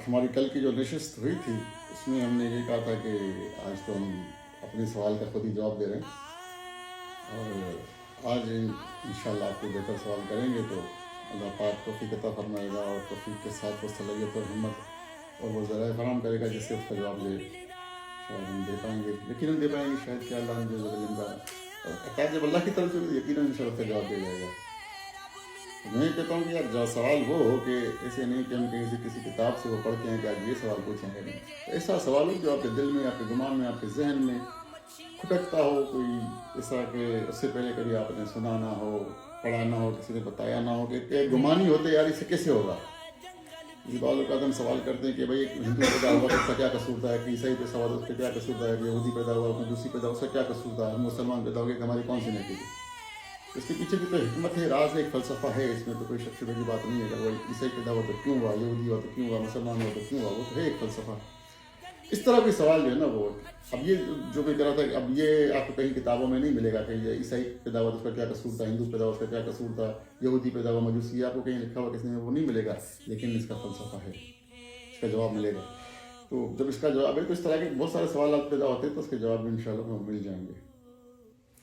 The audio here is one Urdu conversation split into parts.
ہماری کل کی جو نشست ہوئی تھی اس میں ہم نے یہ کہا تھا کہ آج تو ہم اپنے سوال کا خود ہی جواب دے رہے ہیں، اور آج انشاءاللہ آپ کو بہتر سوال کریں گے تو اللہ پاک توفیق عطا فرمائے گا، اور توفیق کے ساتھ وہ صلاحیت اور ہمت اور وہ ذرائع فراہم کرے گا جس سے اس کا جواب دے شاید ہم دے پائیں گے، یقیناً دے پائیں گے شاید کہ اللہ نے جو عطا جب اللہ کی طرف سے یقیناً انشاءاللہ اس کا جواب دے جائے گا۔ میں کہتا ہوں کہ یار جو سوال وہ ہو کہ ایسے نہیں کہ ہم کہیں سے کسی کتاب سے وہ پڑھتے ہیں کہ آج یہ سوال پوچھیں گے، نہیں، ایسا سوال ہو جو آپ کے دل میں، آپ کے دماغ میں، آپ کے ذہن میں کھٹکتا ہو، کوئی ایسا کہ اس سے پہلے کبھی آپ نے سنا نہ ہو، پڑھا نہ ہو، کسی نے بتایا نہ ہو، کہ گمانی ہوتے یار اس سے کیسے ہوگا۔ یہ بعض اوقات ہم سوال کرتے ہیں کہ بھائی ایک ہندو پیدا ہوا تو اس کا کیا قصور تھا، کہ عیسائی پیدا ہوا تو اس کا کیا قصور تھا، کہ یہودی پیدا ہوا مجوسی پیدا ہوا اس کا کیا قصور تھا، ہم مسلمان پیدا ہو گئے کہ ہماری کون سی نیکی تھی۔ اس کے پیچھے بھی تو حکمت ہے، راز ہے، ایک فلسفہ ہے، اس میں تو کوئی شک شبے کی بات نہیں ہے کہ وہ عیسائی پیدا ہوا تو کیوں ہوا، یہودی ہوا تو کیوں ہوا، مسلمان ہوا تو کیوں ہوا، وہ تو ہے ایک فلسفہ۔ اس طرح کے سوال جو ہے نا وہ اب یہ جو میں کہہ رہا تھا کہ اب یہ آپ کو کہیں کتابوں میں نہیں ملے گا کہ یہ عیسائی پیدا ہوا تو اس کا کیا قصور تھا، ہندو پیدا ہوا اس کا کیا قصور تھا، یہودی پیدا ہوا مجوسی، آپ کو کہیں لکھا ہوا کسی نے وہ نہیں ملے گا، لیکن اس کا فلسفہ ہے، اس کا جواب ملے گا۔ تو جب اس کا جواب ہے تو اس طرح کے بہت سارے سوالات پیدا ہوتے ہیں تو اس کے جواب بھی انشاءاللہ مل جائیں گے۔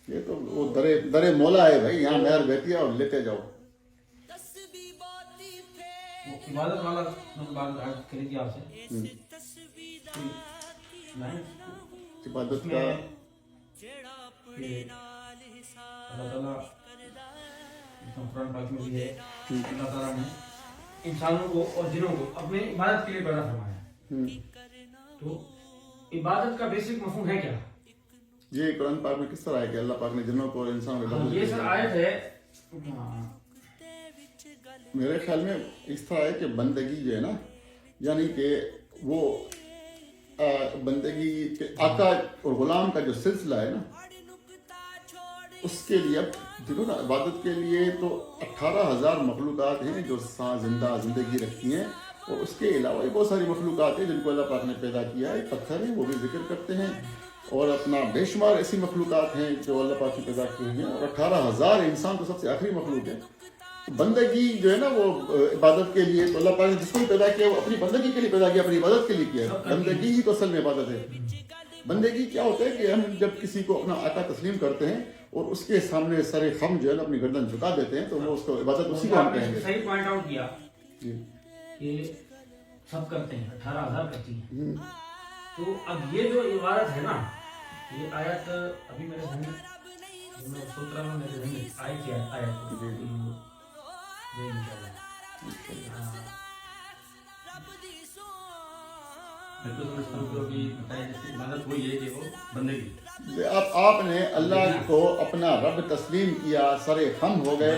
یہ تو وہ در مولا ہے بھائی، یہاں نہر بہتی ہے اور لیتے جاؤ۔ عبادت والا بات کری تھی آپ سے، عبادت کا اللہ تعالیٰ قرآن پاک میں بھی ہے، اللہ تعالیٰ نے انسانوں کو اور جنوں کو اپنے عبادت کے لیے پیدا فرمایا۔ تو عبادت کا بیسک مفہوم ہے کیا؟ یہ قرآن پاک میں کس طرح ہے کہ اللہ پاک نے جنوں کو اور انسانوں کو یہ سر آیت ہے، میرے خیال میں اس طرح ہے کہ بندگی جو ہے نا، یعنی کہ وہ بندگی کے آقا اور غلام کا جو سلسلہ ہے نا، اس کے لیے اب دیکھو نا، عبادت کے لیے تو 18,000 مخلوقات ہیں جو زندگی رکھتی ہیں، اور اس کے علاوہ بھی بہت ساری مخلوقات ہیں جن کو اللہ پاک نے پیدا کیا ہے، پتھر ہیں وہ بھی ذکر کرتے ہیں، اور اپنا بے شمار ایسی مخلوقات ہیں جو اللہ پاک کی پیدا کی ہوئی ہیں، اور 18,000 انسان تو سب سے آخری مخلوق ہے۔ بندگی جو ہے نا وہ عبادت کے لیے تو اللہ پاک نے جس کو بھی پیدا کیا وہ اپنی بندگی کے لیے پیدا کیا، اپنی عبادت کے لیے کیا ہے۔ بندگی ہی تو اصل میں عبادت ہے۔ بندگی کیا ہوتا ہے کہ ہم جب کسی کو اپنا آقا تسلیم کرتے ہیں اور اس کے سامنے سر خم جو ہے نا اپنی گردن جھکا دیتے ہیں تو وہ اس کو عبادت اسی کو ہم کہیں گے۔ صحیح پوائنٹ آؤٹ کیا کہ سب کرتے ہیں، 18,000 کرتی ہیں۔ تو اب یہ جو عبادت ہے نا، یہ آیت ابھی میرے ذہن میں سوچ رہا ہوں، میرے ذہن میں آئی تھی آیت آپ نے اللہ کو اپنا رب تسلیم کیا، سر خم ہو گئے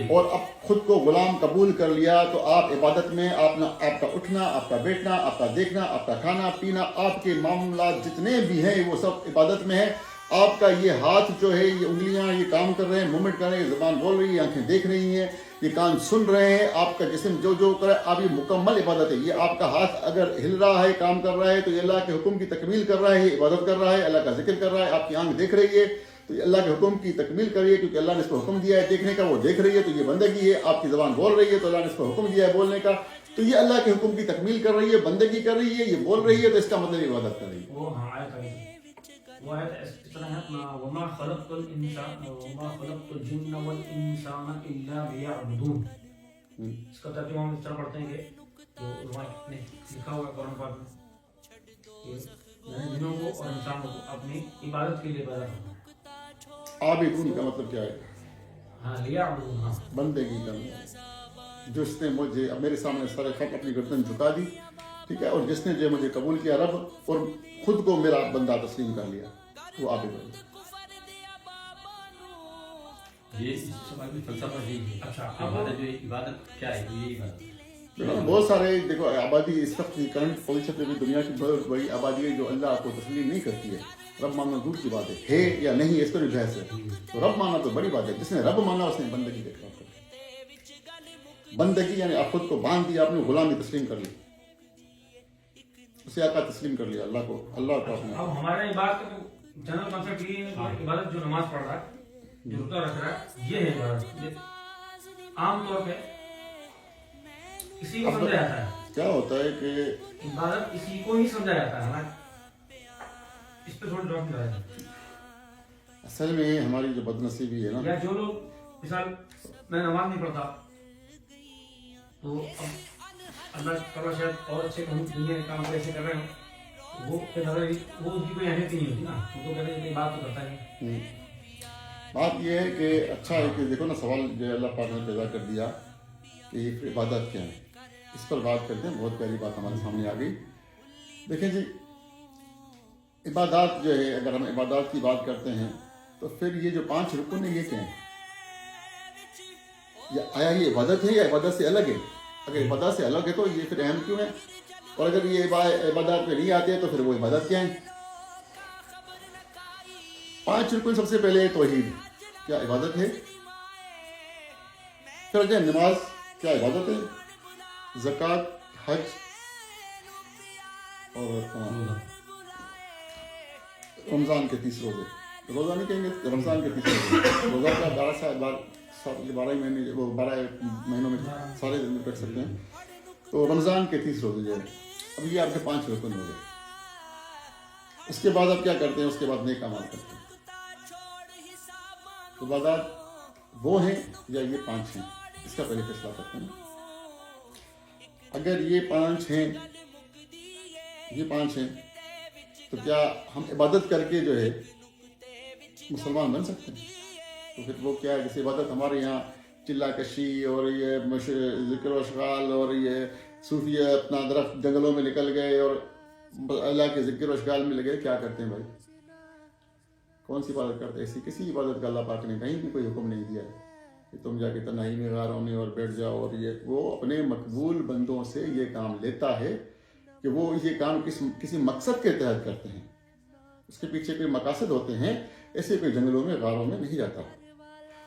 اور اب خود کو غلام قبول کر لیا، تو آپ عبادت میں آپ کا اٹھنا، آپ کا بیٹھنا، آپ کا دیکھنا، آپ کا کھانا پینا، آپ کے معاملات جتنے بھی ہیں وہ سب عبادت میں ہے۔ آپ کا یہ ہاتھ جو ہے، یہ انگلیاں یہ کام کر رہے ہیں، موومنٹ کر رہے ہیں، زبان بول رہی ہے، آنکھیں دیکھ رہی ہیں، یہ کان سن رہے ہیں، آپ کا جسم جو جو کرے، آپ یہ مکمل عبادت ہے۔ یہ آپ کا ہاتھ اگر ہل رہا ہے، کام کر رہا ہے تو یہ اللہ کے حکم کی تکمیل کر رہا ہے، یہ عبادت کر رہا ہے، اللہ کا ذکر کر رہا ہے۔ آپ کی آنکھ دیکھ رہی ہے تو یہ اللہ کے حکم کی تکمیل کر رہی ہے، کیونکہ اللہ نے اس کو حکم دیا ہے دیکھنے کا، وہ دیکھ رہی ہے تو یہ بندگی ہے۔ آپ کی زبان بول رہی ہے تو اللہ نے اس کو حکم دیا ہے بولنے کا، تو یہ اللہ کے حکم کی تکمیل کر رہی ہے، بندگی کر رہی ہے، یہ بول رہی ہے تو اس کا مطلب عبادت کر رہی ہے۔ وہ آیت اس طرح ہے، وما خلقت الجن والانسان الا ليعبدون۔ اس کا ترجمہ ہم اس طرح پڑھتے ہیں کہ جو علماء نے لکھا ہوا ہے قرآن پاک میں کہ جنوں کو اور انسانوں کو اپنی عبادت کے لیے پیدا کرنا۔ عابدون کا مطلب کیا ہے؟ ہاں، لیعبدون، ہاں، بندگی کرنا۔ جس نے مجھے اب میرے سامنے سر خم اپنی گردن جھکا دی، ٹھیک ہے، اور جس نے جو مجھے قبول کیا رب اور خود کو میرا بندہ تسلیم کر لیا، وہ عابد ہے۔ یہ فلسفہ ہے۔ اچھا، عبادت کیا ہے؟ یہ عبادت بہت سارے دیکھو آبادی اس وقت کی کرنٹ پوزیشن پہ بھی دنیا کی بہت بڑی آبادی ہے جو اللہ کو تسلیم نہیں کرتی ہے۔ رب ماننا دور کی بات ہے یا نہیں، اس پر بھی بحث ہے۔ تو رب ماننا تو بڑی بات ہے، جس نے رب مانا اس نے بندگی کے خلاف کر، بندگی یعنی آپ خود کو باندھ دیا، اپنے غلامی تسلیم کر لی، اسے آقا تسلیم کر لیا، اللہ کو اپنے۔ اب ہمارے بات کا جنرل کانسیپٹ یہ ہے کہ عبادت جو نماز پڑھ رہا ہے، جو روزہ رکھ رہا ہے، یہ ہے عبادت۔ عام طور پہ کسی کو سمجھا جاتا ہے کیا ہوتا ہے کہ عبادت اسی کو ہی سمجھا جاتا ہے نا، اس پہ تھوڑا ڈراپ کرایا جاتا ہے. اصل میں ہماری جو بد نصیبی ہے نا، یا جو لوگ مثال میں نماز نہیں پڑھتا تو اب اللہ تعالیٰ شاید اور اچھے دنیا کے کام کو ایسے کر رہے ہوں، وہ ان کی کوئی اہمیت ہی نہیں ہوتی نا، ان کو کہتے ہیں کہ بات تو کرتا نہیں. بات یہ ہے کہ اچھا ہے کہ دیکھو نا، سوال جو اللہ پاک نے پیدا کر دیا کہ یہ عبادت کیا ہے، اس پر بات کرتے ہیں. بہت پیاری بات ہمارے سامنے آ گئی. دیکھیں جی، عبادات جو ہے، اگر ہم عبادات کی بات کرتے ہیں تو پھر یہ جو 5 رکن ہیں یہ کیا ہیں؟ آیا یہ عبادت ہے یا عبادت سے الگ ہے؟ اگر عبادت سے الگ ہے تو یہ پھر اہم کیوں ہے؟ اور اگر یہ عبادات میں نہیں آتے ہیں تو پھر وہ عبادت کیا ہیں؟ 5 رکن سب سے پہلے توحید، کیا عبادت ہے؟ پھر کیا نماز، کیا عبادت ہے؟ زکوٰۃ، حج اور رمضان کے 30 روزے. روزہ نہیں کہیں گے، رمضان کے 30 روزے. روزہ کا 12 مہینے، وہ 12 مہینوں میں سارے دن میں رکھ سکتے ہیں. تو رمضان کے 30 روزے جو ہے، اب یہ آپ کے 5 رکن ہو گئے. اس کے بعد آپ کیا کرتے ہیں؟ اس کے بعد نیک اعمال کرتے ہیں. عبادات وہ ہیں یا یہ 5 ہیں؟ اس کا پہلے فیصلہ کرتے ہیں. اگر یہ 5 ہیں، تو کیا ہم عبادت کر کے جو ہے مسلمان بن سکتے ہیں؟ تو پھر وہ کیا ہے؟ جیسے عبادت ہمارے یہاں چلا کشی اور یہ ذکر و اشغال اور یہ صوفیہ اپنا درخت جنگلوں میں نکل گئے اور اللہ کے ذکر و اشغال میں لگے. کیا کرتے ہیں بھائی؟ کون سی عبادت کرتے ہیں؟ ایسی کسی عبادت کا اللہ پاک نے کہیں بھی کوئی حکم نہیں دیا ہے کہ تم جا کے تنہائی میں غار ہونے اور بیٹھ جاؤ. اور یہ وہ اپنے مقبول بندوں سے یہ کام لیتا ہے کہ وہ یہ کام کسی مقصد کے تحت کرتے ہیں. اس کے پیچھے کوئی مقاصد ہوتے ہیں. ایسے کوئی جنگلوں میں غاروں میں نہیں جاتا.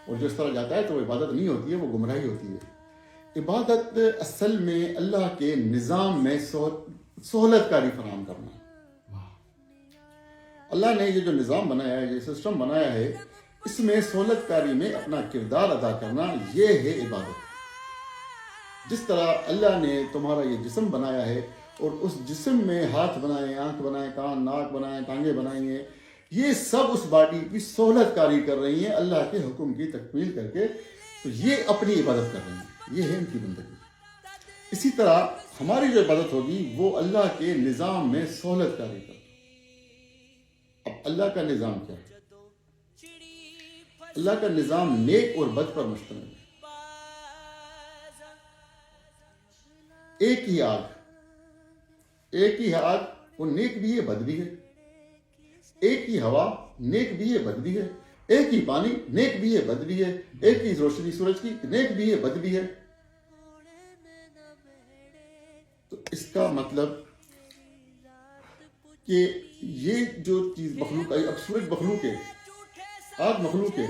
اور جو اس طرح جاتا ہے تو وہ عبادت نہیں ہوتی ہے، وہ گمراہی ہوتی ہے. عبادت اصل میں اللہ کے نظام میں سہولت کاری فراہم کرنا ہے. اللہ نے یہ جو نظام بنایا ہے، یہ سسٹم بنایا ہے، اس میں سہولت کاری میں اپنا کردار ادا کرنا، یہ ہے عبادت. جس طرح اللہ نے تمہارا یہ جسم بنایا ہے اور اس جسم میں ہاتھ بنائے، آنکھ بنائے، کان ناک بنائے، ٹانگیں بنائی ہیں، یہ سب اس باڈی کی سہولت کاری کر رہی ہیں اللہ کے حکم کی تکمیل کر کے. تو یہ اپنی عبادت کر رہی ہیں، یہ ہے ان کی بندگی. اسی طرح ہماری جو عبادت ہوگی وہ اللہ کے نظام میں سہولت کاری کر. اب اللہ کا نظام کیا ہے؟ اللہ کا نظام نیک اور بد پر مشتمل ہے. ایک ہی آگ، وہ نیک بھی ہے بد بھی ہے. ایک ہی ہوا، نیک بھی ہے بد بھی ہے. ایک ہی پانی، نیک بھی ہے بد بھی ہے. ایک ہی روشنی سورج کی، نیک بھی ہے بد بھی ہے. تو اس کا مطلب کہ یہ جو چیز مخلوق آئی، اب سورج مخلوق ہے، آگ مخلوق ہے،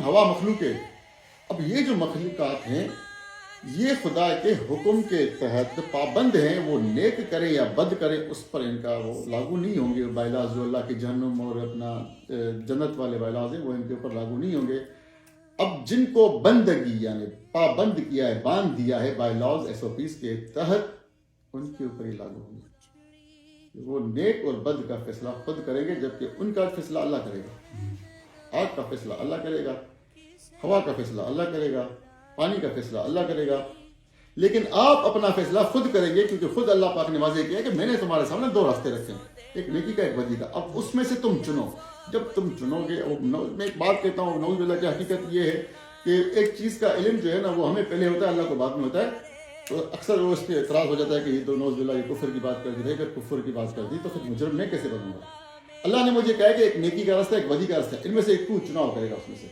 ہوا مخلوق ہے. اب یہ جو مخلوقات ہیں یہ خدا کے حکم کے تحت پابند ہیں. وہ نیک کریں یا بد کریں اس پر ان کا وہ لاگو نہیں ہوں گے. بائلاز جو اللہ کی جہنم اور اپنا جنت والے بائلاز ہیں وہ ان کے اوپر لاگو نہیں ہوں گے. اب جن کو بندگی یعنی پابند کیا ہے، باندھ دیا ہے بائلاز SOPs کے تحت، ان کے اوپر ہی لاگو ہوں گے. وہ نیک اور بد کا فیصلہ خود کریں گے، جبکہ ان کا فیصلہ اللہ کرے گا. آگ کا فیصلہ اللہ کرے گا، ہوا کا فیصلہ اللہ کرے گا، پانی کا فیصلہ اللہ کرے گا. لیکن آپ اپنا فیصلہ خود کریں گے، کیونکہ خود اللہ پاک نے واضح کیا ہے کہ میں نے تمہارے سامنے 2 راستے رکھے ہیں، ایک نیکی کا ایک بدی کا. اب اس میں سے تم چنو. جب تم چنو گے، میں ایک بات کہتا ہوں، نعوذ باللہ کی حقیقت یہ ہے کہ ایک چیز کا علم جو ہے نا وہ ہمیں پہلے ہوتا ہے، اللہ کو بعد میں ہوتا ہے. تو اکثر وہ اس پہ اعتراض ہو جاتا ہے کہ یہ تو نعوذ باللہ یہ کفر کی بات کر دی. اگر کفر کی بات کر دی تو پھر مجرم میں کیسے بنوں گا؟ اللہ نے مجھے کہا کہ ایک نیکی کا راستہ، ایک بدی کا راستہ، ان میں سے ایک تو چناؤ کرے گا اس میں سے.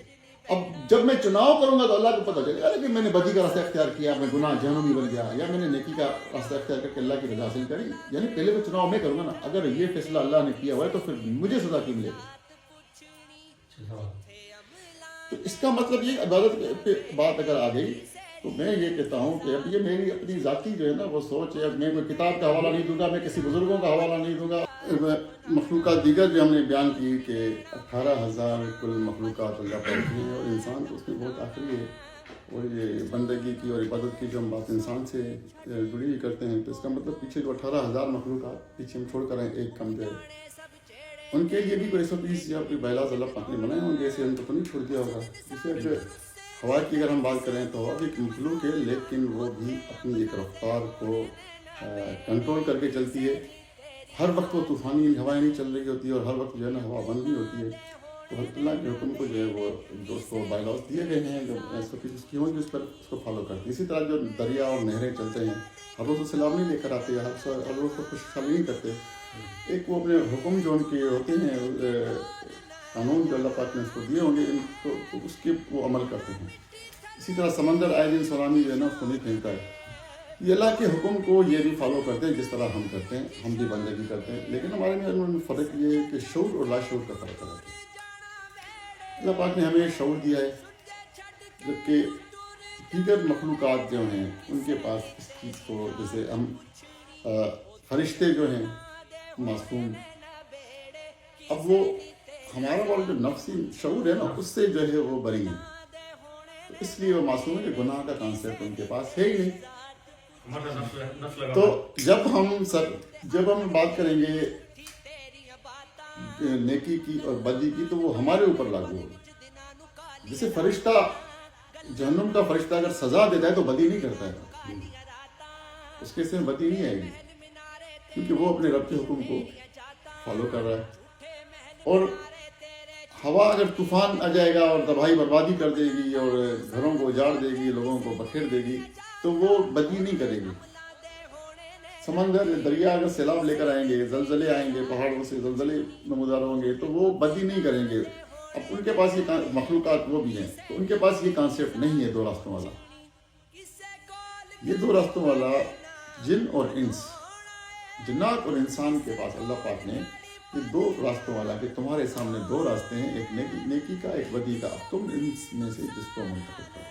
اب جب میں چناؤ کروں گا تو اللہ کو پتہ چلے گا کہ میں نے بدی کا راستہ اختیار کیا، میں گناہ جہنمی بن گیا، یا میں نے نیکی کا راستہ اختیار کر کے اللہ کی رضا حاصل کری. یعنی پہلے تو چناؤ میں کروں گا نا. اگر یہ فیصلہ اللہ نے کیا ہوا ہے تو پھر مجھے سزا کیوں ملے گی؟ تو اس کا مطلب یہ عبادت پہ بات اگر آ گئی تو میں یہ کہتا ہوں کہ اب یہ میری اپنی ذاتی جو ہے نا وہ سوچ ہے. اب میں کوئی کتاب کا حوالہ نہیں دوں گا، میں کسی بزرگوں کا حوالہ نہیں دوں گا. مخلوقات دیگر جو ہم نے بیان کی کہ 18,000 کل مخلوقات اللہ پر ہیں اور انسان تو اس میں بہت آخری ہے. اور یہ بندگی کی اور عبادت کی جو ہم بات انسان سے جڑی ہوئی کرتے ہیں، تو اس کا مطلب پیچھے جو 18,000 مخلوقات پیچھے ہم چھوڑ کر آئے، ایک کم جو ہے ان کے لیے بھی کوئی 120 یا کوئی بیلاز اللہ پاک نے بنائے ہوں گے، ایسے ان کو تو نہیں چھوڑ دیا ہوگا. جیسے ہوا کی اگر ہم بات کریں تو ہوا بھی ایک مخلوق ہے، لیکن وہ بھی اپنی ایک رفتار کو کنٹرول کر کے چلتی ہے. ہر وقت وہ طوفانی ہوائیں نہیں چل رہی ہوتی ہے، اور ہر وقت جو ہے نا ہوا بند بھی ہوتی ہے. تو اللہ کے حکم کو جو ہے وہ جو اس کو بائی لاز دیے گئے ہیں، جو اس کی ہوں گی اس پر اس کو فالو کرتے ہیں. اسی طرح جو دریا اور نہریں چلتے ہیں، ہر روز سیلاب نہیں لے کر آتے، ہر روز کو خوشحالی نہیں کرتے. ایک وہ اپنے حکم جو ان کے ہوتے ہیں، قانون جو اللہ پاک نے اس کو دیے ہوں گے، ان کو تو اس کے وہ عمل کرتے ہیں. اسی طرح سمندر آئے دن سونامی جو ہے نا اس کو نہیں پھینکتا ہے. یہ اللہ کے حکم کو یہ بھی فالو کرتے ہیں جس طرح ہم کرتے ہیں، ہم بھی بندگی کرتے ہیں. لیکن ہمارے میں فرق یہ ہے کہ شعور اور لاشعور کا فرق ہے. اللہ پاک نے ہمیں شعور دیا ہے، جبکہ دیگر مخلوقات جو ہیں ان کے پاس اس چیز کو، جیسے ہم فرشتے جو ہیں معصوم، اب وہ ہمارا والا جو نفسی شعور ہے نا اس سے جو ہے وہ بری ہیں، تو اس لیے وہ معصوم ہے کہ گناہ کا کانسیپٹ ان کے پاس ہے ہی نہیں. تو جب ہم بات کریں گے نیکی کی اور بدی کی تو وہ ہمارے اوپر لاگو ہوگی. جیسے فرشتہ، جہنم کا فرشتہ اگر سزا دیتا ہے تو بدی نہیں کرتا ہے، اس کے سے بدی نہیں آئے گی، کیونکہ وہ اپنے رب کے حکم کو فالو کر رہا ہے. اور ہوا اگر طوفان آ جائے گا اور تباہی بربادی کر دے گی اور گھروں کو اجاڑ دے گی، لوگوں کو بکھیر دے گی، تو وہ بدی نہیں کرے گی. سمندر دریا اگر سیلاب لے کر آئیں گے، زلزلے آئیں گے، پہاڑوں سے زلزلے نمودار ہوں گے، تو وہ بدی نہیں کریں گے. اب ان کے پاس یہ مخلوقات وہ بھی ہیں، تو ان کے پاس یہ کانسیپٹ نہیں ہے دو راستوں والا. یہ دو راستوں والا جن اور انس، جنات اور انسان کے پاس اللہ پاک نے یہ دو راستوں والا کہ تمہارے سامنے دو راستے ہیں، ایک نیکی کا، ایک بدی کا، اب تم ان میں سے جس کو منتخب کرو.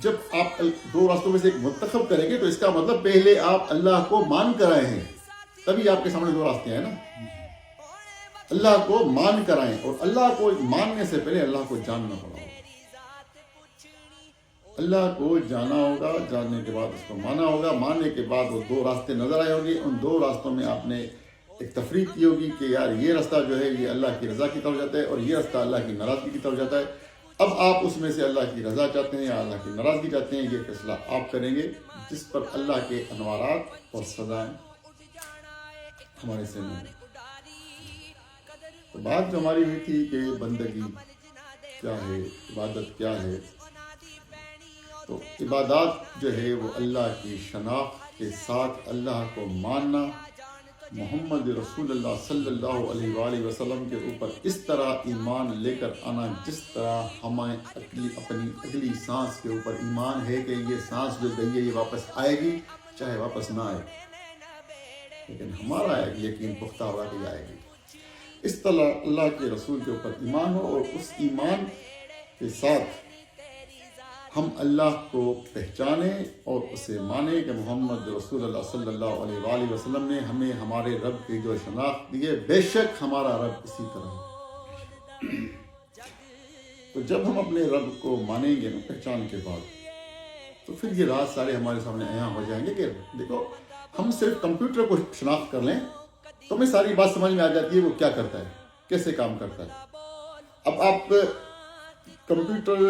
جب آپ دو راستوں میں سے ایک منتخب کریں گے تو اس کا مطلب پہلے آپ اللہ کو مان کر آئے ہیں، تبھی آپ کے سامنے دو راستے ہیں نا. اللہ کو مان کر آئیں، اور اللہ کو ماننے سے پہلے اللہ کو جاننا پڑا ہوگا. اللہ کو جانا ہوگا، جاننے کے بعد اس کو مانا ہوگا، ماننے کے بعد وہ دو راستے نظر آئے ہوں گے. ان دو راستوں میں آپ نے ایک تفریق کی ہوگی کہ یار یہ راستہ جو ہے یہ اللہ کی رضا کی طرف جاتا ہے، اور یہ راستہ اللہ کی ناراضگی کی طرف جاتا ہے. اب آپ اس میں سے اللہ کی رضا چاہتے ہیں یا اللہ کی ناراضگی چاہتے ہیں، یہ فیصلہ آپ کریں گے، جس پر اللہ کے انوارات اور سزائیں ہمارے سامنے ہیں. تو بات جو ہماری ہوئی تھی کہ بندگی کیا ہے، عبادت کیا ہے، تو عبادات جو ہے وہ اللہ کی شناخت کے ساتھ اللہ کو ماننا، محمد رسول اللہ صلی اللہ علیہ وآلہ وسلم کے اوپر اس طرح ایمان لے کر آنا جس طرح ہمیں اپنی اگلی سانس کے اوپر ایمان ہے کہ یہ سانس جو گئی ہے یہ واپس آئے گی، چاہے واپس نہ آئے، لیکن ہمارا یقین پختہ ہوا کہ آئے گی. اس طرح اللہ کے رسول کے اوپر ایمان ہو، اور اس ایمان کے ساتھ ہم اللہ کو پہچانیں اور اسے مانیں کہ محمد رسول اللہ صلی اللہ علیہ وآلہ وسلم نے ہمیں ہمارے رب کی جو شناخت دی ہے، بے شک ہمارا رب اسی طرح ہے. تو جب ہم اپنے رب کو مانیں گے پہچان کے بعد، تو پھر یہ راز سارے ہمارے سامنے عیاں ہو جائیں گے کہ دیکھو، ہم صرف کمپیوٹر کو شناخت کر لیں تو ہمیں ساری بات سمجھ میں آ جاتی ہے وہ کیا کرتا ہے، کیسے کام کرتا ہے. اب آپ کمپیوٹر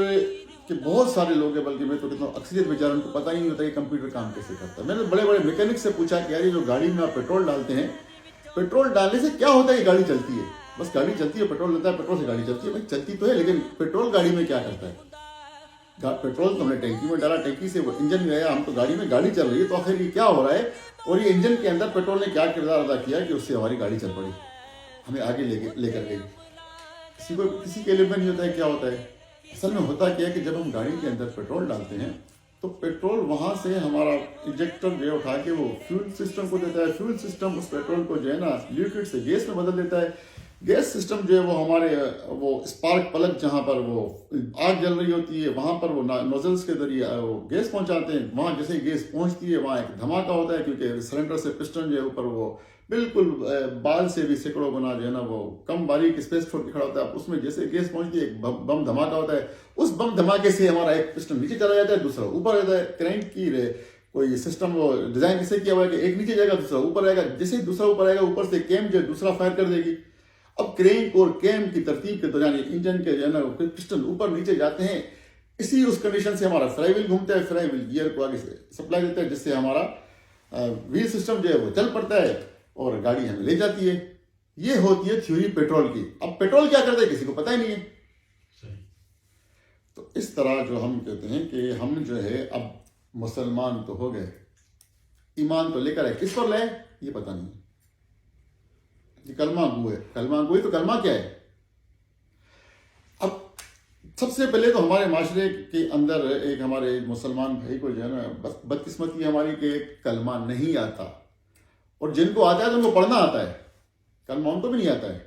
کہ بہت سارے لوگ ہیں، بلکہ میں تو کہتا ہوں اکثریت بیچاروں کو پتہ ہی نہیں ہوتا کہ کمپیوٹر کام کیسے کرتا ہے. میں نے بڑے بڑے میکینک سے پوچھا کہ یار یہ جو گاڑی میں آپ پیٹرول ڈالتے ہیں، پیٹرول ڈالنے سے کیا ہوتا ہے؟ یہ گاڑی چلتی ہے، بس گاڑی چلتی ہے، پیٹرول لیتا ہے، پیٹرول سے گاڑی چلتی ہے. بھائی چلتی تو ہے، لیکن پیٹرول گاڑی میں کیا کرتا ہے؟ پیٹرول تو ہم نے ٹینکی میں ڈالا، ٹینکی سے وہ انجن میں آیا، ہم تو گاڑی میں گاڑی چل رہی ہے، تو آخر یہ کیا ہو رہا ہے؟ اور یہ انجن کے اندر پیٹرول نے کیا کردار ادا کیا کہ اس سے ہماری گاڑی چل پڑی، ہمیں آگے لے کر گئی. کسی کے علم میں نہیں ہوتا ہے کیا ہوتا ہے. اصل میں ہوتا کیا ہے کہ جب ہم گاڑی کے اندر پیٹرول ڈالتے ہیں تو پیٹرول وہاں سے ہمارا انجیکٹر جو ہے اٹھا کے وہ فیول سسٹم کو دیتا ہے. فیول سسٹم اس پیٹرول کو جو ہے نا لیکوڈ سے گیس میں بدل دیتا ہے. گیس سسٹم جو ہے وہ ہمارے وہ اسپارک پلگ جہاں پر وہ آگ جل رہی ہوتی ہے وہاں پر وہ نوزلز کے ذریعے وہ گیس پہنچاتے ہیں. وہاں جیسے گیس پہنچتی ہے وہاں ایک دھماکہ ہوتا ہے، کیونکہ سلنڈر سے پسٹن جو ہے اوپر وہ بالکل بال سے بھی سینکڑوں گنا جو ہے نا وہ کم باریک اسپیس چھوڑ کے کھڑا ہوتا ہے. اس میں جیسے گیس پہنچتی ہے ایک بم دھماکہ ہوتا ہے, اس بم دھماکے سے ہمارا ایک پسٹن نیچے چلا جاتا ہے, دوسرا اوپر جاتا ہے. کرنٹ کی کوئی سسٹم وہ ڈیزائن اسے کیا ہوا ہے کہ ایک نیچے جائے گا دوسرا اوپر آئے گا, جیسے ہی دوسرا اوپر آئے گا اوپر سے کیم جو ہے دوسرا فائر کر دے گی. اب کرینک اور کیم کی ترتیب کے دوران انجن کے جو ہے نا پسٹن اوپر نیچے جاتے ہیں. اسی اس کنڈیشن سے ہمارا فلائی ویل گھومتا ہے, فلائی ویل گیئر کو آگے سے سپلائی دیتا ہے, جس سے ہمارا ویل سسٹم جو ہے وہ چل پڑتا ہے اور گاڑی ہمیں لے جاتی ہے. یہ ہوتی ہے تھیوری پیٹرول کی. اب پیٹرول کیا کرتا ہے کسی کو پتہ ہی نہیں ہے. تو اس طرح جو ہم کہتے ہیں کہ ہم جو ہے اب مسلمان تو ہو گئے, ایمان تو لے کر ہے, کس پر لائے یہ پتہ نہیں. یہ کلمہ گو ہے, کلمہ گوئی تو کلمہ کیا ہے. اب سب سے پہلے تو ہمارے معاشرے کے اندر ایک ہمارے مسلمان بھائی کو جو ہے نا بدقسمتی ہماری کہ کلمہ نہیں آتا, اور جن کو آتا ہے تو ان کو پڑھنا آتا ہے, کلمہ ان کو بھی نہیں آتا ہے.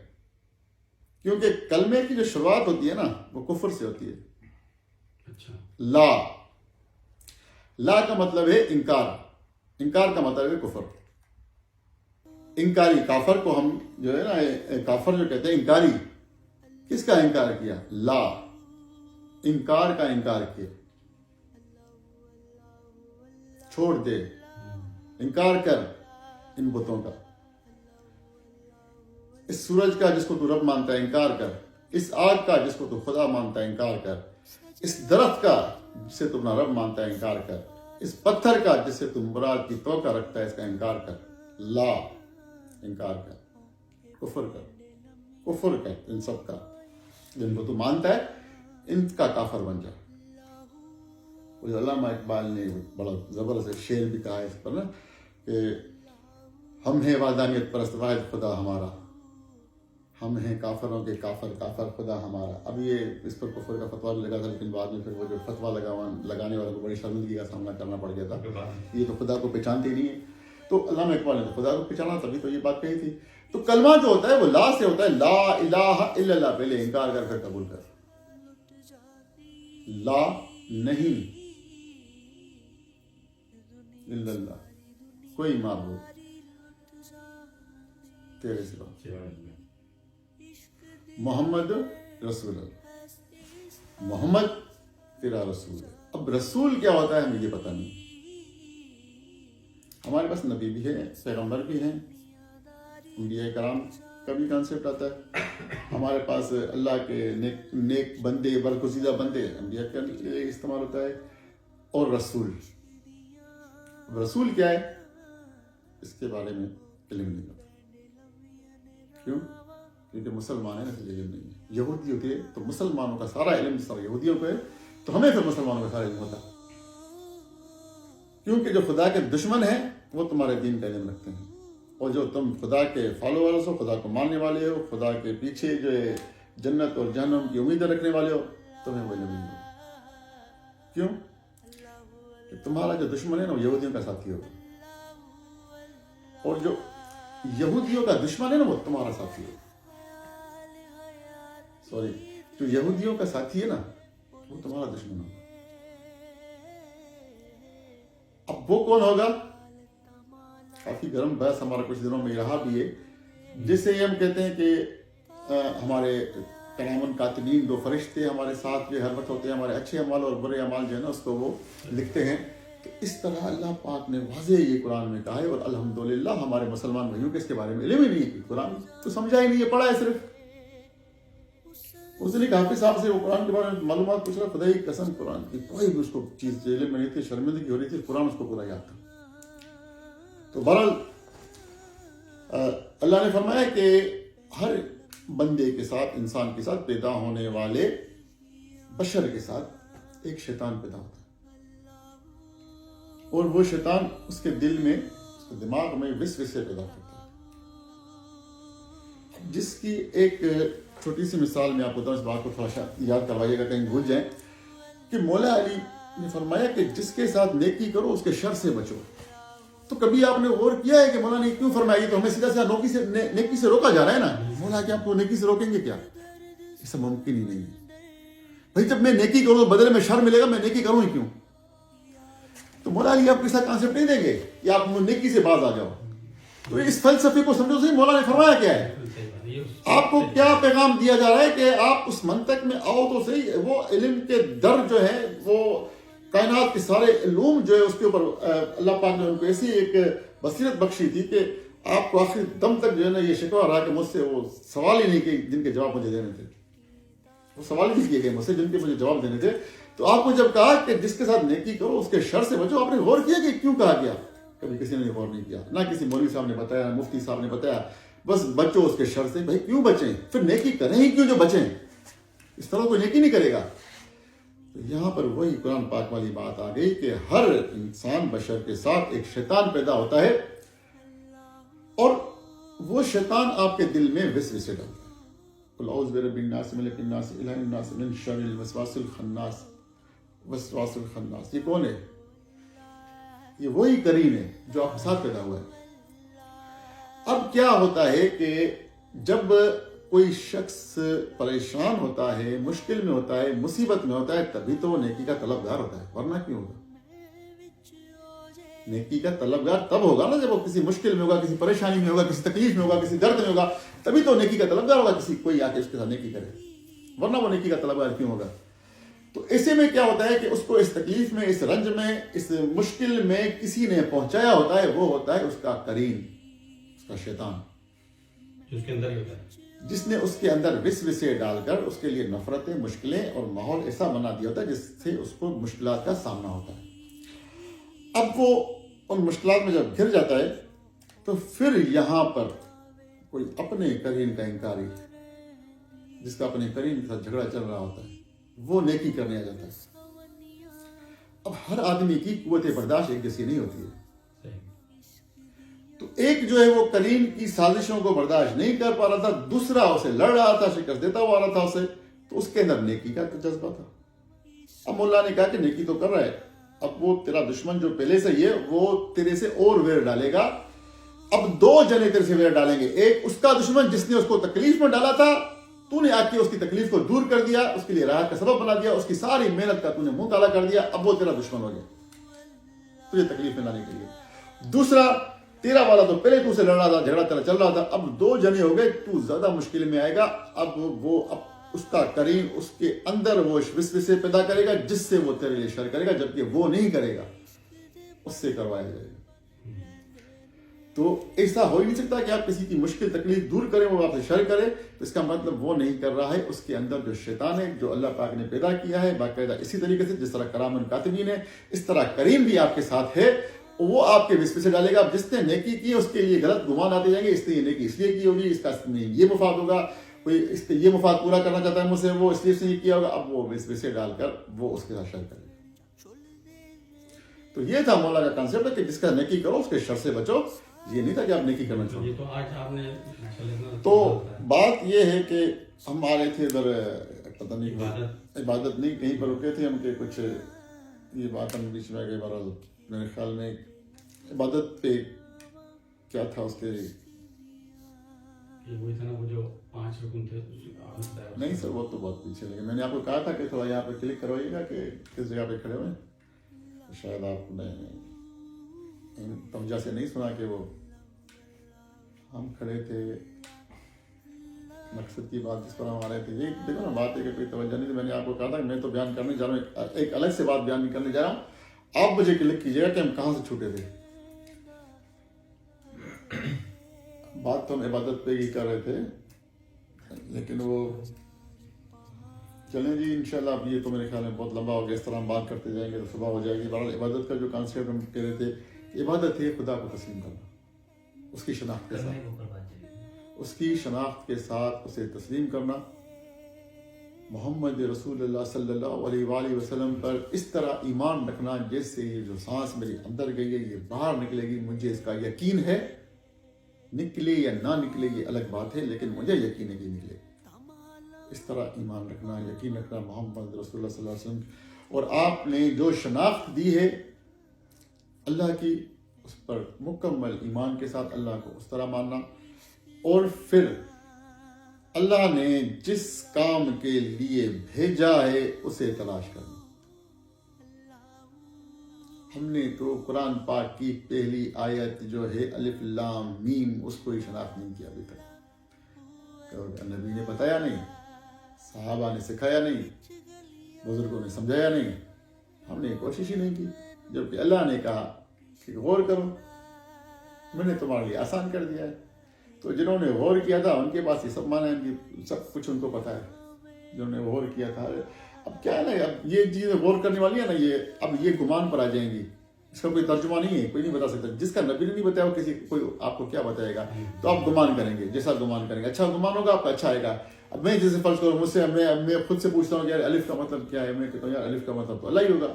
کیونکہ کلمے کی جو شروعات ہوتی ہے نا وہ کفر سے ہوتی ہے. لا, لا کا مطلب ہے انکار, انکار کا مطلب ہے کفر. انکاری کافر کو ہم جو ہے نا کافر جو کہتے ہیں انکاری, کس کا انکار کیا؟ لا, انکار کا انکار کیا, چھوڑ دے, انکار کر ان بتوں کا. اس سورج کا جس کو تو رب مانتا ہے انکار کر, اس آگ کا جس کو تو خدا مانتا ہے انکار کر, اس درخت کا جس سے تم رب مانتا ہے انکار کر, اس پتھر کا جس سے تم مراد کی توقع رکھتا ہے اس کا انکار کر. لا, انکار کر, کفر کر, کفر کر ان سب کا. جن کو تو مانتا ہے ان کا کافر بن جا. علامہ اقبال نے بڑا زبردست شعر بھی کہا ہے اس پر نا کہ ہم ہیں وحدانیت پرست واحد خدا ہمارا, ہم ہیں کافروں کے کافر کافر خدا ہمارا. اب یہ اس پر کفر کا فتویٰ لگا تھا, لیکن بعد میں پھر وہ جو فتویٰ لگانے والوں کو بڑی شرمندگی کا سامنا کرنا پڑ گیا تھا. یہ تو خدا کو پہچانتے ہی نہیں ہے. تو علامہ اقبال نے تو خدا کو پہچانا, تبھی تو یہ بات کہی تھی. تو کلمہ جو ہوتا ہے وہ لا سے ہوتا ہے, لا الہ الا اللہ, پہلے انکار کر پھر قبول کر. لا نہیں الا اللہ, کوئی معبود تیرے سوا, محمد رسول اللہ, محمد تیرا رسول ہے. اب رسول کیا ہوتا ہے ہمیں یہ پتہ نہیں. ہمارے پاس نبی بھی ہے, پیغمبر بھی ہیں, انبیاء کرام کا بھی کانسیپٹ آتا ہے. ہمارے پاس اللہ کے نیک بندے, برگزیدہ بندے, انبیاء کا استعمال ہوتا ہے. اور رسول, رسول کیا ہے اس کے بارے میں علم نہیں ہوتا. کیوں؟ کیونکہ مسلمان ہیں, اس لیے علم نہیں ہے. یہودی ہوتے تو مسلمانوں کا سارا علم جس طرح یہودیوں کو ہے تو ہمیں پھر مسلمانوں کا سارا علم ہوتا. کیونکہ جو خدا کے دشمن ہیں وہ تمہارے دین کا علم رکھتے ہیں, اور جو تم خدا کے فالوورز ہو, خدا کو ماننے والے ہو, خدا کے پیچھے جو ہے جنت اور جہنم کی امیدیں رکھنے والے ہو, تمہیں وہ علم نہیں ہوگا. کیوں؟ کہ تمہارا جو دشمن ہے نا وہ یہودیوں کا ساتھی ہوگا, اور جو یہودیوں کا دشمن ہے نا وہ تمہارا ساتھی ہوگا. سوری, جو یہودیوں کا ساتھی ہے نا وہ تمہارا دشمن ہوگا. اب وہ کون ہوگا؟ کافی گرم بحث ہمارا کچھ دنوں میں رہا بھی ہے, جسے ہم کہتے ہیں کہ ہمارے کرامن کاتبین, دو فرشتے ہمارے ساتھ جو ہر وقت ہوتے ہیں, ہمارے اچھے اعمال اور برے اعمال جو ہے نا اس کو وہ لکھتے ہیں. تو اس طرح اللہ پاک نے واضح یہ قرآن میں کہا ہے, اور الحمدللہ ہمارے مسلمان بھائیوں کے اس کے بارے میں علم ہی نہیں ہے. قرآن تو سمجھا ہی نہیں ہے, پڑھا ہے صرف. اس نے کہا حافظ صاحب سے وہ قرآن کے بارے میں معلومات پوچھ رہا, خدا کی قسم قرآن کی کوئی بھی اس کو چیز علم میں نہیں تھی, شرمندگی ہو رہی تھی, قرآن اس کو پورا یاد تھا. تو بہرحال اللہ نے فرمایا کہ ہر بندے کے ساتھ, انسان کے ساتھ, پیدا ہونے والے بشر کے ساتھ ایک شیطان پیدا ہوتا ہے, اور وہ شیطان اس کے دل میں, اس کے دماغ میں وسوسے پیدا کرتا ہے. جس کی ایک چھوٹی سی مثال میں آپ کو بتاؤں, اس بات کو تھوڑا سا یاد کروائیے گا کہیں بھول جائیں, کہ مولا علی نے فرمایا کہ جس کے ساتھ نیکی کرو اس کے شر سے بچو. تو کبھی آپ نے غور کیا ہے کہ مولا نے کیوں فرمایا؟ یہ تو ہمیں سیدھا سیدھا نیکی سے روکا جا رہا ہے نا. مولا کہ آپ کو نیکی سے روکیں گے کیا؟ یہ سب ممکن ہی نہیں ہے بھائی. جب میں نیکی کروں تو بدلے میں شر ملے گا, میں نیکی کروں ہی کیوں؟ تو مولا علی آپ کے ساتھ کانسیپٹ نہیں دیں گے کہ آپ نیکی سے باز آ جاؤ. تو اس فلسفے کو سمجھو صحیح، مولا نے فرمایا کیا ہے، صحیح بات ہے، یہ آپ کو کیا پیغام دیا جا رہا ہے کہ آپ اس منطق میں آؤ تو صحیح. وہ علم کے در جو ہے، وہ کائنات کے سارے علوم جو ہے اس کے اوپر اللہ پاک نے ان کو ایسی ایک بصیرت بخشی تھی کہ آپ کو آخری دم تک جو ہے نا یہ شکوہ رہا کہ مجھ سے وہ سوال ہی نہیں کہ جن کے جواب مجھے دینے تھے، وہ سوال ہی نہیں کیے گئے مجھ سے جن کے مجھے جواب دینے تھے. تو آپ کو جب کہا کہ جس کے ساتھ نیکی کرو اس کے شر سے بچو، آپ نے غور کیا کہ کیوں کہا گیا؟ کبھی کسی نے غور نہیں کیا، نہ کسی مولوی صاحب نے بتایا، نہ مفتی صاحب نے بتایا. بس بچو اس کے شر سے. بھائی کیوں بچیں؟ پھر نیکی کریں ہی کیوں جو بچیں؟ اس طرح کوئی نیکی نہیں کرے گا. تو یہاں پر وہی قرآن پاک والی بات آ گئی کہ ہر انسان بشر کے ساتھ ایک شیطان پیدا ہوتا ہے، اور وہ شیطان آپ کے دل میں وسوسے ڈالتا ہے. قل اعوذ برب الناس ملک الناس الہ الناس من شر الوسواس الخناس. وسواس الخناس یہ کون ہے؟ یہ وہی قرین ہے جو آپ کے ساتھ پیدا ہوا ہے. اب کیا ہوتا ہے کہ جب کوئی شخص پریشان ہوتا ہے، مشکل میں ہوتا ہے، مصیبت میں ہوتا ہے، تبھی تو وہ نیکی کا طلبگار ہوتا ہے، ورنہ کیوں ہوگا؟ نیکی کا طلبگار تب ہوگا نا جب وہ کسی مشکل میں ہوگا، کسی پریشانی میں ہوگا، کسی تکلیف میں ہوگا، کسی درد میں ہوگا، تبھی تو نیکی کا طلبگار ہوگا. کسی کوئی آ کے اس کے ساتھ نیکی کرے، ورنہ وہ نیکی کا طلبگار کیوں ہوگا؟ تو ایسے میں کیا ہوتا ہے کہ اس کو اس تکلیف میں، اس رنج میں، اس مشکل میں کسی نے پہنچایا ہوتا ہے، وہ ہوتا ہے اس کا قرین، اس کا شیطان، جو اس کے اندر ہی ہوتا ہے، جس نے اس کے اندر وسوسے ڈال کر اس کے لیے نفرتیں، مشکلیں اور ماحول ایسا بنا دیا ہوتا ہے جس سے اس کو مشکلات کا سامنا ہوتا ہے. اب وہ ان مشکلات میں جب گر جاتا ہے تو پھر یہاں پر کوئی اپنے قرین کا انکاری، جس کا اپنے قرین کے ساتھ جھگڑا چل رہا ہوتا ہے، وہ نیکی کرنے آ جاتا ہے. اب ہر آدمی کی قوت برداشت ایک جیسی نہیں ہوتی ہے. تو ایک جو ہے وہ قرین کی سازشوں کو برداشت نہیں کر پا رہا تھا، دوسرا اسے لڑ رہا تھا، شکست دیتا ہوا رہا تھا اسے، تو اس کے اندر نیکی کا جذبہ تھا. اب مولا نے کہا کہ نیکی تو کر رہا ہے، اب وہ تیرا دشمن جو پہلے سے ہی ہے وہ تیرے سے اور ویر ڈالے گا. اب دو جنے تیرے سے ویر ڈالیں گے، ایک اس کا دشمن جس نے اس کو تکلیف میں ڈالا تھا، تو نے آ کے اس کی تکلیف کو دور کر دیا، اس کے لیے راحت کا سبب بنا دیا، اس کی ساری محنت کا تو نے منہ کالا کر دیا، اب وہ تیرا دشمن ہو گیا تجھے تکلیف میں لانے کے لیے. دوسرا تیرا والا تو پہلے تو اسے لڑ رہا تھا، جھگڑا تیرا چل رہا تھا، اب دو جنے ہو گئے، تو زیادہ مشکل میں آئے گا. اب وہ اس کا قرین اس کے اندر وہ وسوسے پیدا کرے گا جس سے وہ تیرے لیے شر کرے گا، جبکہ وہ نہیں کرے گا، اس سے کروایا جائے گا. تو ایسا ہو ہی نہیں سکتا کہ آپ کسی کی مشکل تکلیف دور کریں، وہ آپ سے شر کرے، تو اس کا مطلب وہ نہیں کر رہا ہے. اس کے اندر جو شیطان ہے، جو اللہ پاک نے پیدا کیا ہے باقاعدہ اسی طریقے سے جس طرح کرام کاتبین ہے، اس طرح کریم بھی آپ کے ساتھ ہے، وہ آپ کے وسوسے ڈالے گا. اب جس نے نیکی کی اس کے لیے غلط گمان آتے جائیں گے، اس نے یہ نیکی اس لیے کی ہوگی، اس کا اس میں یہ مفاد ہوگا، کوئی اس کا یہ مفاد پورا کرنا چاہتا ہے مجھ سے، وہ اس لیے سے یہ کیا ہوگا. اب وہ وسوسے ڈال کر وہ اس کے ساتھ شر کرے گا. تو یہ تھا مولا کا کانسیپٹ کہ جس کا نیکی کرو اس کے شر سے بچو. یہ نہیں تھا کہ آپ نیکی کرنا چاہو. یہ تو آج آپ نے تو بات یہ ہے کہ ہم آ رہے تھے ادھر، پتہ نہیں عبادت نہیں، کہیں پر رکے تھے ہم کے کچھ یہ بات ہم بیچ میں آ گئی. بہرحال میرے خیال میں عبادت پہ کیا تھا اس کے، وہی تھا نا وہ جو 5 رکن تھے. نہیں سر وہ تو بہت پیچھے لگے. میں نے آپ کو کہا تھا کہ تھوڑا یہاں پہ کلک کروائیے گا کہ کس جگہ پہ کھڑے ہوئے ہیں. شاید آپ نے توجہ سے نہیں سنا کہ وہ ہم کھڑے تھے، مقصد کی بات جس پر ہم آ رہے تھے. یہ دیکھو نا بات ہے کہ کوئی توجہ نہیں تھی. میں نے آپ کو کہا تھا کہ میں تو بیان کرنے جا رہا ہوں، ایک الگ سے بات بیان کرنے جا رہا ہوں. آپ مجھے کلک کیجیے گا کہ ہم کہاں سے چھوٹے تھے. بات تو ہم عبادت پہ ہی کر رہے تھے، لیکن وہ چلیں جی انشاءاللہ. اب یہ تو میرے خیال میں بہت لمبا ہو گیا، اس طرح ہم بات کرتے جائیں گے تو صبح ہو جائے گی. بہرحال عبادت کا جو کانسیپٹ ہم کہہ رہے تھے، عبادت ہے خدا کو تسلیم کرنا، اس کی شناخت کے ساتھ، اس کی شناخت کے ساتھ اسے تسلیم کرنا، محمد رسول اللہ صلی اللہ علیہ وآلہ وسلم پر اس طرح ایمان رکھنا جیسے یہ جو سانس میری اندر گئی ہے یہ باہر نکلے گی، مجھے اس کا یقین ہے. نکلے یا نہ نکلے یہ الگ بات ہے، لیکن مجھے یقین ہے کہ نکلے. اس طرح ایمان رکھنا، یقین رکھنا محمد رسول اللہ صلی اللہ علیہ وسلم، اور آپ نے جو شناخت دی ہے اللہ کی، اس پر مکمل ایمان کے ساتھ اللہ کو اس طرح ماننا. اور پھر اللہ نے جس کام کے لیے بھیجا ہے اسے تلاش کرنا. ہم نے تو قرآن پاک کی پہلی آیت جو ہے الف لام میم اس کو ہی شناخت نہیں کیا ابھی تک. نبی نے بتایا نہیں, صحابہ نے سکھایا نہیں, بزرگوں نے سمجھایا نہیں, ہم نے کوشش ہی نہیں کی. جبکہ اللہ نے کہا کہ غور کرو, میں نے تمہارے لیے آسان کر دیا ہے. تو جنہوں نے غور کیا تھا ان کے پاس یہ سب معنی ہے, کہ سب کچھ ان کو پتا ہے. جنہوں نے غور کیا تھا, اب کیا ہے نا, اب یہ چیزیں غور کرنے والی ہے نا, یہ گمان پر آ جائیں گی. اس کا کوئی ترجمہ نہیں ہے, کوئی نہیں بتا سکتا. جس کا نبی نے نہیں بتایا وہ کسی کوئی آپ کو کیا بتائے گا. تو آپ گمان کریں گے, جیسا گمان کریں گے اچھا گمان ہوگا آپ کا, اچھا آئے گا. اب میں جیسے فرض کروں مجھ سے, میں خود سے پوچھتا ہوں کہ یار الف کا مطلب کیا ہے, میں کہتا ہوں یار الف کا مطلب تو اللہ ہی ہوگا.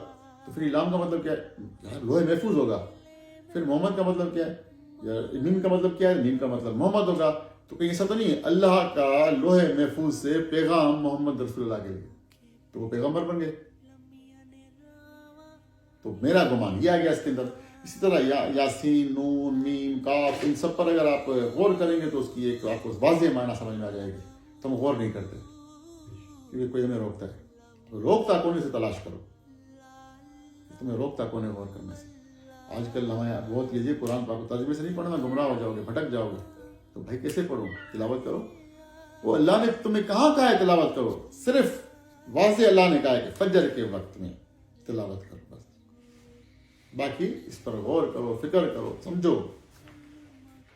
تو پھر لام کا مطلب کیا ہے, لوح محفوظ ہوگا. پھر محمد کا مطلب کیا ہے, یا میم کا مطلب کیا ہے, میم کا مطلب محمد ہوگا. تو کہیں ایسا تو نہیں ہے اللہ کا لوح محفوظ سے پیغام محمد رسول اللہ کے لیے, تو وہ پیغمبر بن گئے. تو میرا گمان یہ آ گیا اس کے اندر. اسی طرح یاسین, نون, میم, کاف, ان سب پر اگر آپ غور کریں گے تو اس کی ایک آپ کو واضح معنی سمجھ میں آ جائے گی. تو ہم غور نہیں کرتے کیونکہ کوئی ہمیں روکتا ہے. روکتا کونے سے تلاش کرو, تمہیں روکتا کونے غور کرنے سے. آج کل ہمیں بہت لیجیے قرآن پاک کو ترجمے سے نہیں پڑھنا, گمراہ ہو جاؤ گے, بھٹک جاؤ گے. تو بھائی کیسے پڑھو, تلاوت کرو. وہ اللہ نے تمہیں کہاں کہا ہے تلاوت کرو, صرف واضح اللہ نے کہا ہے کہ فجر کے وقت میں تلاوت کرو بس. باقی اس پر غور کرو, فکر کرو, سمجھو.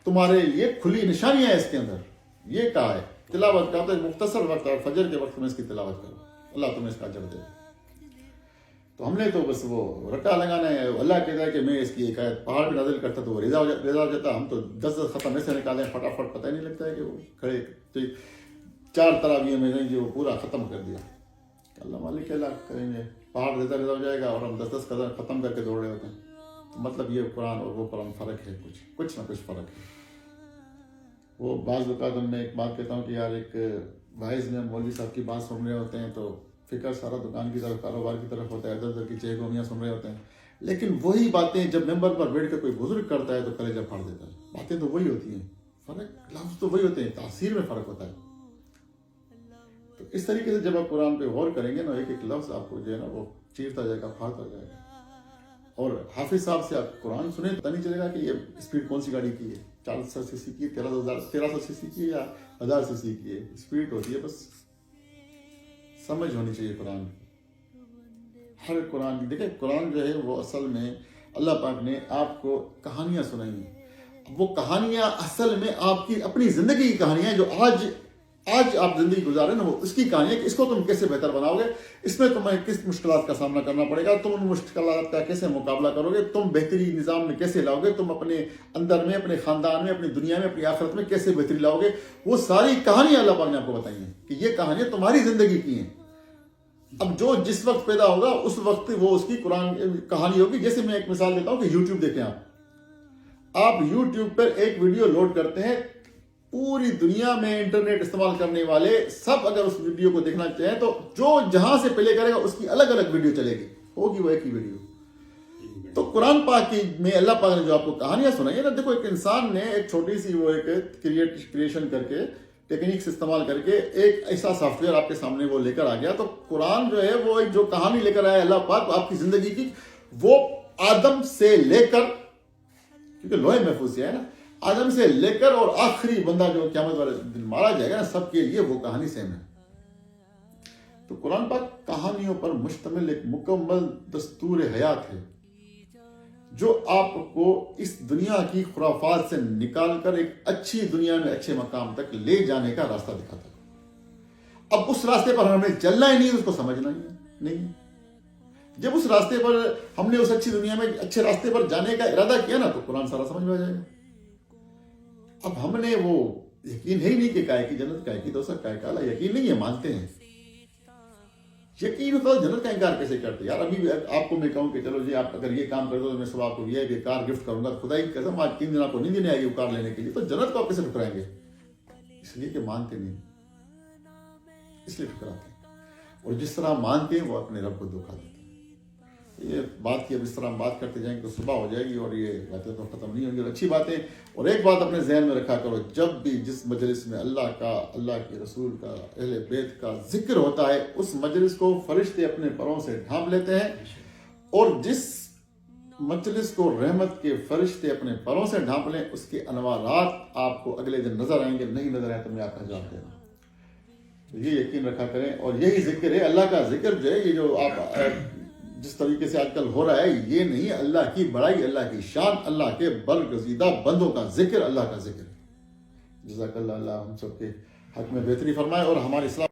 تمہارے لیے کھلی نشانیاں ہیں اس کے اندر. یہ کہا ہے تلاوت کا, تو ایک مختصر وقت اور فجر کے وقت میں اس کی تلاوت کرو, اللہ تمہیں اس کا اجر دے. تو ہم نے تو بس وہ رٹا لگانا ہے. اللہ کہتا ہے کہ میں اس کی ایک آیت پہاڑ پہ نازل کرتا تو وہ ریزا ہو جاتا. ہم تو 10 ختم ایسے نکالیں فٹافٹ, پتہ ہی نہیں لگتا ہے کہ وہ کھڑے 4 تراویح میں نہیں, وہ پورا ختم کر دیا. اللہ مالک اللہ کریں گے, پہاڑ ریزا ہو جائے گا اور ہم 10 قدر ختم کر کے دوڑ رہے ہوتے ہیں. تو مطلب یہ قرآن اور وہ قرآن فرق ہے, کچھ نہ کچھ فرق ہے. وہ بعض اوقات میں ایک بات کہتا ہوں کہ یار ایک وائز میں مولوی صاحب کی بات سن رہے ہوتے ہیں تو فکر سارا دکان کی طرف, کاروبار کی طرف ہوتا ہے, ادھر ادھر کی چہ گومیاں سن رہے ہوتے ہیں. لیکن وہی باتیں جب ممبر پر بیٹھ کے کوئی بزرگ کرتا ہے تو کلیجہ پھاڑ دیتا ہے. باتیں تو وہی ہوتی ہیں, فرق لفظ تو وہی ہوتے ہیں, تاثیر میں فرق ہوتا ہے. تو اس طریقے سے جب آپ قرآن پہ غور کریں گے نا, ایک ایک لفظ آپ کو جو ہے نا وہ چیرتا جائے گا, پھاڑتا جائے گا. اور حافظ صاحب سے آپ قرآن سنیں, پتہ نہیں چلے گا کہ یہ اسپیڈ کون سی گاڑی کی ہے, 400 سی سی کی ہے, 1300 سی سی کی ہے, یا 1000 سی سی کی ہے. اسپیڈ ہوتی ہے, بس سمجھ ہونی چاہیے قرآن. ہر قرآن کی دیکھیں, قرآن جو ہے وہ اصل میں اللہ پاک نے آپ کو کہانیاں سنائی ہیں. وہ کہانیاں اصل میں آپ کی اپنی زندگی کی کہانیاں ہیں, جو آج آپ زندگی گزارے نا, وہ اس کی کہانی ہے کہ اس کو تم کیسے بہتر بناؤ گے, اس میں تمہیں کس مشکلات کا سامنا کرنا پڑے گا, تم ان مشکلات کا کیسے مقابلہ کرو گے, تم بہتری نظام میں کیسے لاؤ گے, تم اپنے اندر میں, اپنے خاندان میں, اپنی دنیا میں, اپنی آخرت میں کیسے بہتری لاؤ گے. وہ ساری کہانیاں اللہ پاک نے آپ کو بتائی ہیں کہ یہ کہانیاں تمہاری زندگی کی ہیں. اب جو جس وقت پیدا ہوگا اس وقت وہ اس کی قرآن کہانی ہوگی. جیسے میں ایک مثال دیتا ہوں کہ یوٹیوب دیکھیں, آپ یوٹیوب پر ایک ویڈیو لوڈ کرتے ہیں, پوری دنیا میں انٹرنیٹ استعمال کرنے والے سب اگر اس ویڈیو کو دیکھنا چاہیں تو جو جہاں سے پلے کرے گا اس کی الگ الگ ویڈیو چلے گی, ہوگی وہ ایک ہی ویڈیو. تو قرآن پاک کی میں اللہ پاک نے جو آپ کو کہانیاں سنائی ہے نا, دیکھو ایک انسان نے ایک چھوٹی سی وہ ایک کریشن کر کے, ٹیکنیکس استعمال کر کے ایک ایسا سافٹ ویئر آپ کے سامنے وہ لے کر آ گیا. تو قرآن جو ہے وہ ایک جو کہانی لے کر آیا اللہ پاک آپ کی زندگی کی, وہ آدم سے لے کر, کیونکہ لوح محفوظ ہے نا, آدم سے لے کر اور آخری بندہ جو قیامت والے دن مارا جائے گا نا, سب کے لیے وہ کہانی سیم ہے. تو قرآن پاک کہانیوں پر مشتمل ایک مکمل دستور حیات ہے جو آپ کو اس دنیا کی خرافات سے نکال کر ایک اچھی دنیا میں اچھے مقام تک لے جانے کا راستہ دکھاتا ہے. اب اس راستے پر ہمیں چلنا ہی نہیں, اس کو سمجھنا ہی نہیں. جب اس راستے پر ہم نے اس اچھی دنیا میں اچھے راستے پر جانے کا ارادہ کیا نا, تو قرآن سارا سمجھ میں آ جائے گا. اب ہم نے وہ یقین ہے ہی نہیں کہ کائے کی جنت, کائے کی دوزخ, کائے کا اعلیٰ, یقین نہیں ہے, مانتے ہیں. یقین ہوتا ہے جنت کا انکار کیسے کرتے یار. ابھی آپ کو میں کہوں کہ چلو جی آپ اگر یہ کام کر دو تو میں صبح آپ کو یہ کار گفٹ کروں گا, خدا کی قسم آج 3 دن آپ کو نیند نہیں آئے گی وہ کار لینے کے لیے, تو جنت کو آپ کیسے ٹھکرائیں گے؟ اس لیے کہ مانتے نہیں, اس لیے ٹھکراتے ہیں. اور جس طرح مانتے ہیں وہ اپنے رب کو دھوکا دیتے ہیں. یہ بات کی اب اس طرح ہم بات کرتے جائیں گے تو صبح ہو جائے گی اور یہ باتیں تو ختم نہیں ہوں گی. اور اچھی باتیں, اور ایک بات اپنے ذہن میں رکھا کرو, جب بھی جس مجلس میں اللہ کا, اللہ کے رسول کا, اہل بیت کا ذکر ہوتا ہے, اس مجلس کو فرشتے اپنے پروں سے ڈھانپ لیتے ہیں. اور جس مجلس کو رحمت کے فرشتے اپنے پروں سے ڈھانپ لیں، اس کے انوارات آپ کو اگلے دن نظر آئیں گے، نہیں نظر آئے تو میں آپ کا جواب دینا. تو یہ یقین رکھا کریں، اور یہی ذکر ہے. اللہ کا ذکر جو ہے، یہ جو آپ جس طریقے سے آج کل ہو رہا ہے، یہ نہیں. اللہ کی بڑائی، اللہ کی شان، اللہ کے برگزیدہ بندوں کا ذکر، اللہ کا ذکر. جزاک اللہ، اللہ ہم سب کے حق میں بہتری فرمائے اور ہماری اصلاح